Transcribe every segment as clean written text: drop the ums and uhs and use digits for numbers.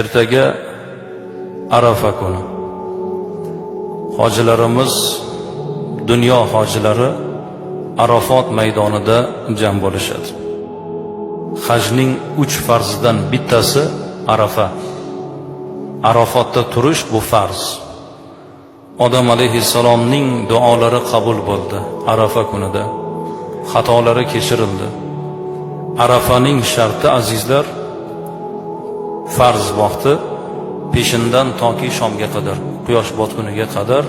Ertaga Arafa kuni. Hojilarimiz, dunyo hojilari Arafot maydonida jam bo'lishadi. Hajning 3 farzidan bittasi Arafa. Arafotda turish bu farz. Odam alayhissalomning duolari qabul bo'ldi Arafa kunida. Xatolari kechirildi. Arafaning sharti azizlar, farz vaqti peshindan toki shomga qadar, quyosh botguniga qadar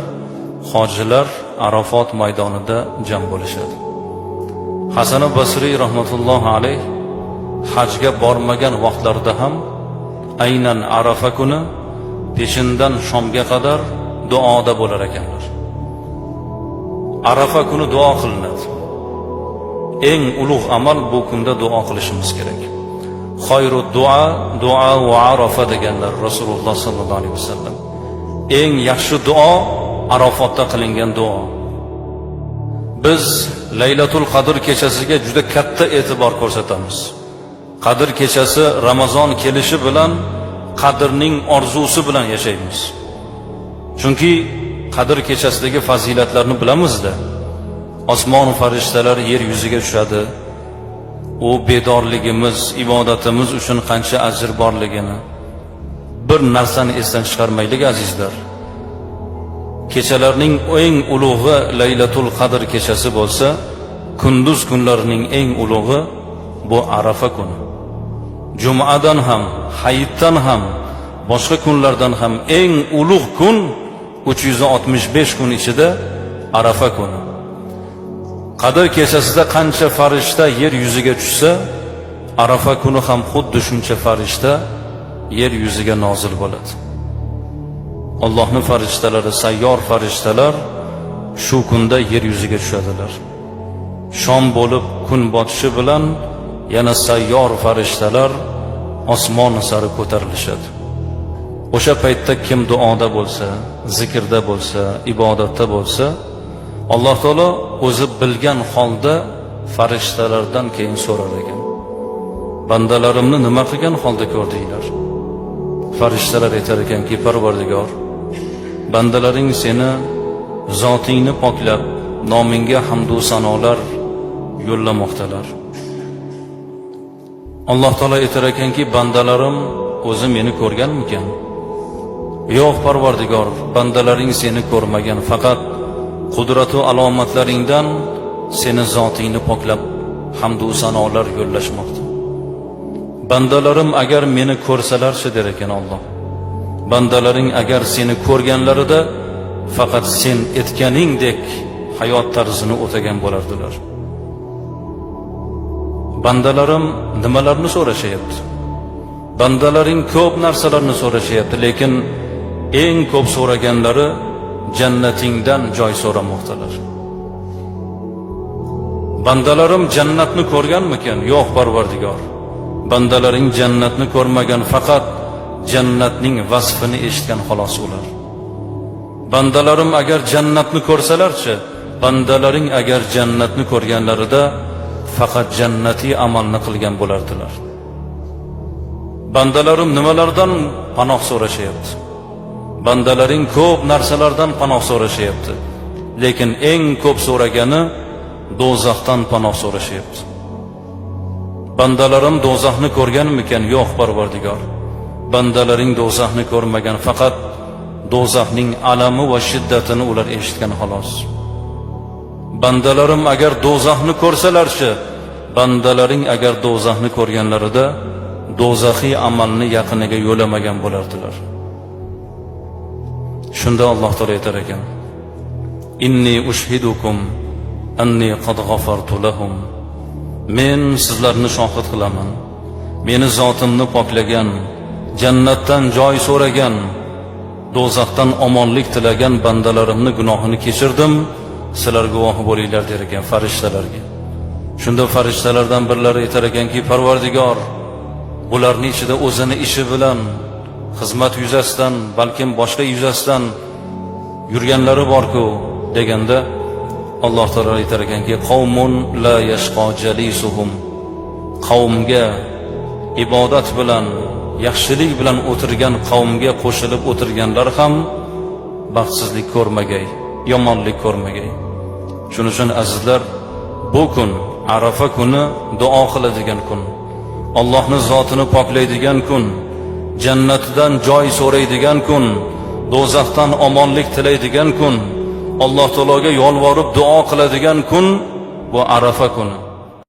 hojilar Arafot maydonida jam bo'lishadi. Hasan Basriy rahmatullohi alayh hajga bormagan vaqtlarida ham aynan Arafa kuni peshindan shomga qadar duoda bo'lar ekanlar. Arafa kuni duo qilinadi. Eng ulug' amal bu kunda duo qilishimiz kerak. Xayru duo va Arafa deganlar Rasululloh sallallohu alayhi vasallam. Eng yaxshi duo Arafotda qilingan duo. Biz Laylatul Qadr kechasiga juda katta e'tibor ko'rsatamiz. Qadr kechasi Ramazon kelishi bilan qadrning orzusi bilan yashaymiz. Chunki Qadr kechasidagi fazilatlarni bilamiz-da. Osmon farishtalar yer yuziga tushadi. U bedorligimiz, ibodatimiz uchun qancha ajr borligini bir narsani esdan chiqarmaylik azizlar. Kechalarning eng ulug'i Laylatul Qadr kechasi bo'lsa, kunduz kunlarining eng ulug'i bu Arafa kuni. Jumadan ham, hayitdan ham, boshqa kunlardan ham eng ulug' kun 365 kun ichida Arafa kuni. Qadr kechasida qancha farishta yer yuziga tushsa, Arafa kuni ham xuddi shuncha farishta yer yuziga nozil bo'ladi. Allohning farishtalari, sayyor farishtalar shu kunda yer yuziga tushadilar. Shom bo'lib kun botishi bilan yana sayyor farishtalar osmon sari ko'tarilishadi. O'sha paytda kim duoda bo'lsa, zikrda bo'lsa, ibodatda bo'lsa, Alloh taolo o'zi bilgan holda farishtalardan keyin so'rar ekan. Bandalarimni nima qilgan holda ko'rdinglar? Farishtalar aytar ekanki, Parvardigor, bandalaring seni zotingni poklab, nomingga hamd va sanolar yo'llamoqdalar. Alloh taolo aytar ekanki, bandalarim o'zi meni ko'rganmikan? Yo'q Parvardigor, bandalaring seni ko'rmagan, faqat qudrat va alomatlaringdan seni zotingni poklab hamd va sanolar yo'llashmoqda. Bandalarim agar meni ko'rsalarchi der ekan Alloh. Bandalaring agar seni ko'rganlarida faqat sen etganingdek hayot tarzini o'tagan bo'lardilar. Bandalarim nimalarni so'rashyapti? Bandalaring ko'p narsalarni so'rashyapti, lekin eng ko'p so'raganlari jannatingdan joy so'ramoqdalar. Bandalarim jannatni ko'rganmikan? Yo'q Parvardigor. Bandalaring jannatni ko'rmagan, faqat jannatning vasfini eshitgan xolos ular. Bandalarim agar jannatni ko'rsalarchi, bandalaring agar jannatni ko'rganlarida faqat jannatiy amalni qilgan bo'lardilar. Bandalarim nimalardan panoh so'rashyapti? Bandalaring ko'p narsalardan panoh so'rashyapti, lekin eng ko'p so'ragani do'zaxdan panoh so'rashyapti. Bandalarim do'zaxni ko'rganmikan? Yo'q Parvardigor. Bandalaring do'zaxni ko'rmagan, faqat do'zaxning alami va shiddatini ular eshitgan xolos. Bandalarim agar do'zaxni ko'rsalarchi, bandalaring agar do'zaxni ko'rganlarida do'zaxiy amalni yaqiniga yo'lamagan bo'lardilar. Shunda Alloh taolo aytar ekan: Inni ushhidukum anni qad ghafartu lahum. Men sizlarni shohid qilaman. Meni zotimni poklagan, jannatdan joy so'ragan, do'zaxdan omonlik tilagan bandalarimni gunohini kechirdim. Sizlar guvoh bo'linglar der ekan farishtalarga. Shunda farishtalardan birlari aytar ekanki, Parvardigor, bularning ichida o'zini ishi bilan, xizmat yuzasidan, balkim boshqa yuzasidan yurganlari bor-ku deganda Alloh taolo aytar ekanki, qavmun la yashqa jalisuhum. Qavmga ibodat bilan, yaxshilik bilan o'tirgan qavmga qo'shilib o'tirganlar ham baxtsizlik ko'rmagay, yomonlik ko'rmagay. Shuning uchun azizlar, bu kun Arafa kuni duo qiladigan kun, Allohning zotini poklaydigan kun, jannatdan joy so'raydigan kun, do'zaxdan omonlik tilaydigan kun, Alloh taologa yolvorib duo qiladigan kun bu Arafa kuni.